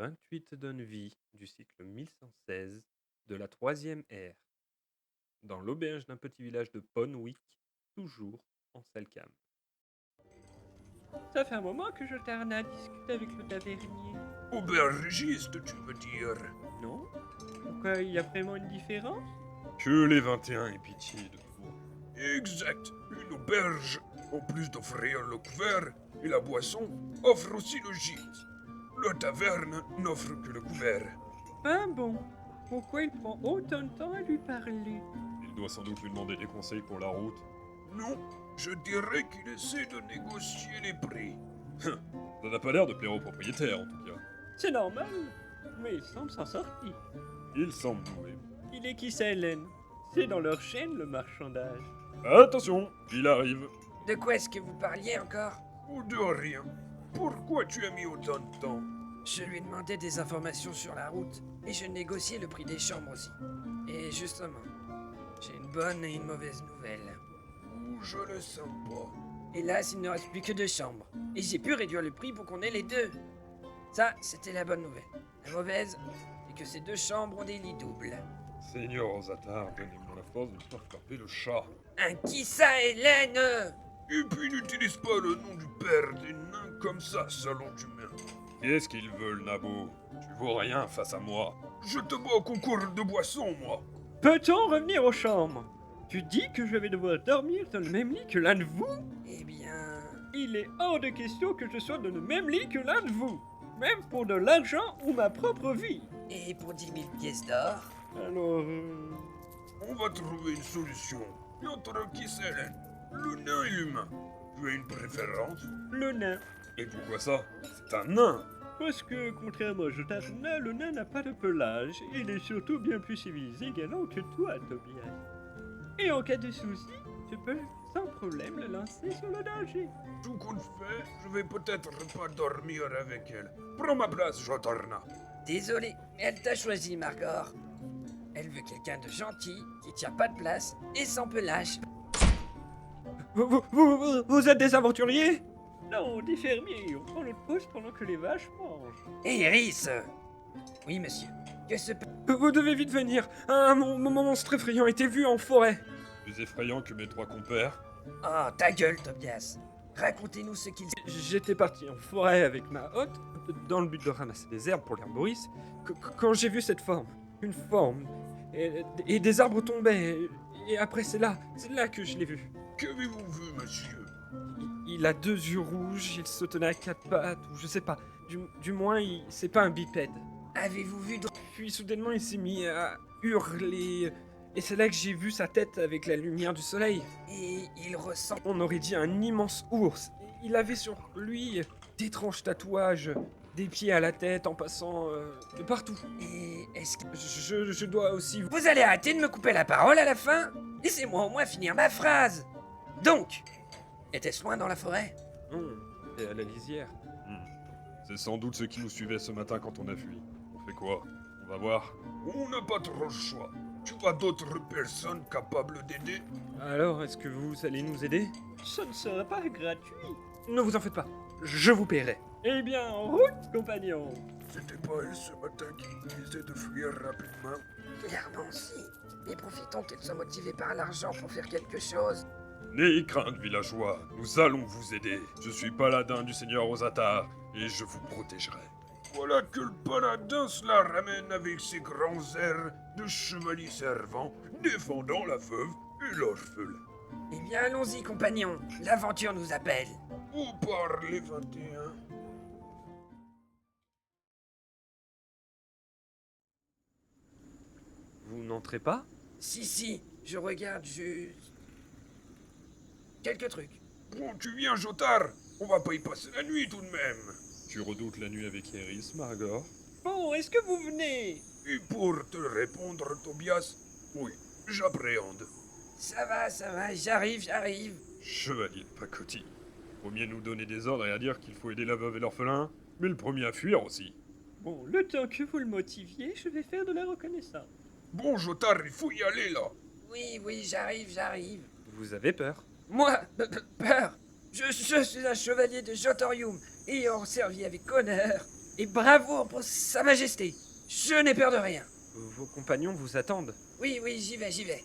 28 d'Honnevie du cycle 1116 de la troisième ère, dans l'auberge d'un petit village de Ponwick, toujours en Salcam. Ça fait un moment que je tarde à discuter avec le tavernier. Aubergiste, tu veux dire? Non? Pourquoi il y a vraiment une différence? Que les 21 aient pitié de toi. Exact. Une auberge, en plus d'offrir le couvert et la boisson, offre aussi le gîte. La taverne n'offre que le couvert. Ah bon? Pourquoi il prend autant de temps à lui parler? Il doit sans doute lui demander des conseils pour la route. Non, je dirais qu'il essaie de négocier les prix. Ça n'a pas l'air de plaire au propriétaire, en tout cas. C'est normal, mais il semble s'en sortir. Il semble doué. Il est qui ça, Hélène? C'est dans leur chaîne, le marchandage. Attention, il arrive. De quoi est-ce que vous parliez encore? Ou de rien. Pourquoi tu as mis autant de temps? Je lui ai demandé des informations sur la route et je négociais le prix des chambres aussi. Et justement, j'ai une bonne et une mauvaise nouvelle. Ou je le sens pas. Hélas, il ne reste plus que 2 chambres et j'ai pu réduire le prix pour qu'on ait les deux. Ça, c'était la bonne nouvelle. La mauvaise, c'est que ces 2 chambres ont des lits doubles. Seigneur Ozatar, donnez-moi la force de faire frapper le chat. Un qui ça, Hélène? Et puis n'utilise pas le nom du père des nains comme ça, salon d'humain. Qu'est-ce qu'ils veulent, Nabo? Tu vaux rien face à moi. Je te bats au concours de boissons, moi. Peut-on revenir aux chambres? Tu dis que je vais devoir dormir dans le même lit que l'un de vous? Eh bien... Il est hors de question que je sois dans le même lit que l'un de vous, même pour de l'argent ou ma propre vie. Et pour 10 000 pièces d'or? Alors, On va trouver une solution. Et entre qui c'est, Hélène? Le nain et l'humain. Tu as une préférence? le nain. Et pourquoi ça? C'est un nain. Parce que, contrairement à Jotarna, le nain n'a pas de pelage, et il est surtout bien plus civilisé galant que toi, Tobias. Et en cas de souci, tu peux sans problème le lancer sur le danger. Tout compte fait, je vais peut-être pas dormir avec elle. Prends ma place, Jotarna. Désolé, mais elle t'a choisi, Margor. Elle veut quelqu'un de gentil, qui tient pas de place et sans pelage. Vous êtes des aventuriers? Non, des fermiers. On prend notre poste pendant que les vaches mangent. Hé, Iris! Oui, monsieur. Que se peut... Vous devez vite venir. Un monstre effrayant a été vu en forêt. Plus effrayant que mes 3 compères. Oh, ta gueule, Tobias. Racontez-nous ce qu'il... J'étais parti en forêt avec ma hotte, dans le but de ramasser des herbes pour l'herboris, quand j'ai vu cette forme. Une forme. Et des arbres tombaient. Et après, c'est là que je l'ai vu. Qu'avez-vous vu, monsieur? Il a 2 yeux rouges, il se tenait à 4 pattes, ou je sais pas. Du moins, c'est pas un bipède. Avez-vous vu d'autres... Puis soudainement, il s'est mis à hurler. Et c'est là que j'ai vu sa tête avec la lumière du soleil. Et il ressent... On aurait dit un immense ours. Il avait sur lui d'étranges tatouages, des pieds à la tête en passant de partout. Et est-ce que... Je dois aussi... Vous allez arrêter de me couper la parole à la fin? Laissez-moi au moins finir ma phrase. Donc, était-ce loin dans la forêt? Et à la lisière. C'est sans doute ceux qui nous suivaient ce matin quand on a fui. On fait quoi? On va voir. On n'a pas trop le choix. Tu as d'autres personnes capables d'aider? Alors, est-ce que vous allez nous aider? Ça ne sera pas gratuit. Ne vous en faites pas, je vous paierai. Eh bien, en route, compagnon. C'était pas elle ce matin qui nous disait de fuir rapidement? Clairement si. Mais profitons qu'elle soit motivée par l'argent pour faire quelque chose. N'ayez crainte, villageois. Nous allons vous aider. Je suis paladin du seigneur Ozatar et je vous protégerai. Voilà que le paladin se la ramène avec ses grands airs de chevalier servant, défendant la veuve et l'orphelin. Eh bien, allons-y, compagnon. L'aventure nous appelle. Où parlent les 21? Vous n'entrez pas? Si, je regarde juste... quelques trucs. Bon, tu viens, Jotard? On va pas y passer la nuit tout de même. Tu redoutes la nuit avec Eris, Margor? Bon, est-ce que vous venez? Et pour te répondre, Tobias, oui, j'appréhende. Ça va, j'arrive. Chevalier de pacotille. Premier nous donner des ordres et à dire qu'il faut aider la veuve et l'orphelin, mais le premier à fuir aussi. Bon, le temps que vous le motiviez, je vais faire de la reconnaissance. Bon, Jotard, il faut y aller, là. Oui, j'arrive. Vous avez peur? Moi, peur. Je suis un chevalier de Jotorium, ayant servi avec honneur Et bravo pour Sa Majesté. Je n'ai peur de rien. Vos compagnons vous attendent. Oui, oui, j'y vais, j'y vais.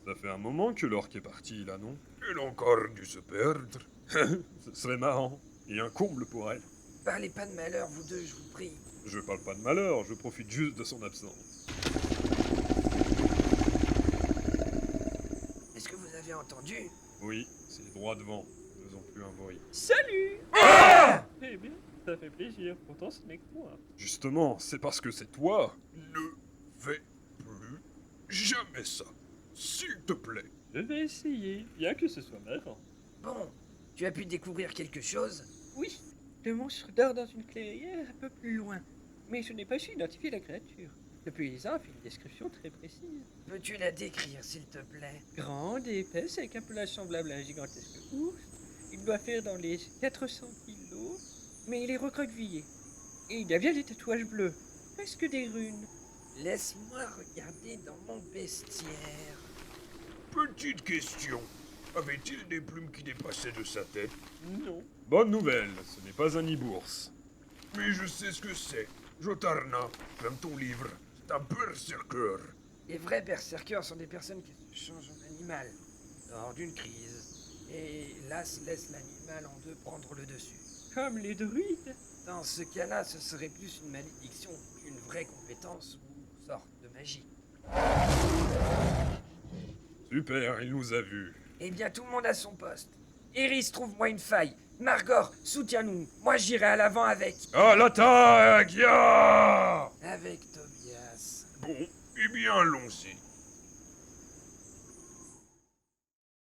Ça fait un moment que l'orque est parti, là, non? Elle a encore dû se perdre. Ce serait marrant. Et un comble pour elle. Parlez pas de malheur, vous deux, je vous prie. Je parle pas de malheur, je profite juste de son absence. Est-ce que vous avez entendu? Oui, c'est droit devant. Ne faisons plus un bruit. Salut Eh bien, ça fait plaisir, pourtant ce n'est que moi. Justement, c'est parce que c'est toi. Ne fais plus jamais ça. S'il te plaît. Je vais essayer, bien que ce soit marrant. Bon, tu as pu découvrir quelque chose? Oui, le monstre dort dans une clairière un peu plus loin, mais je n'ai pas su identifier la créature. Le paysan a fait une description très précise. Peux-tu la décrire, s'il te plaît? Grande et épaisse, avec un pelage semblable à un gigantesque ours. Il doit faire dans les 400 kilos, mais il est recroquevillé. Et il a bien des tatouages bleus, presque des runes. Laisse-moi regarder dans mon bestiaire. Petite question. Avait-il des plumes qui dépassaient de sa tête? Non. Bonne nouvelle, ce n'est pas un ibours. Mais je sais ce que c'est. Jotarna, ferme ton livre. C'est un berserker. Les vrais berserkers sont des personnes qui se changent en animal lors d'une crise. Et l'as laisse l'animal en deux prendre le dessus. Comme les druides. Dans ce cas-là, ce serait plus une malédiction qu'une vraie compétence ou sorte de magie. Super, il nous a vus. Eh bien, tout le monde à son poste. Iris, trouve-moi une faille. Margor, soutiens-nous. Moi, j'irai à l'avant avec... À l'attaque, ya! Avec Tobias. Bon, eh bien allons-y.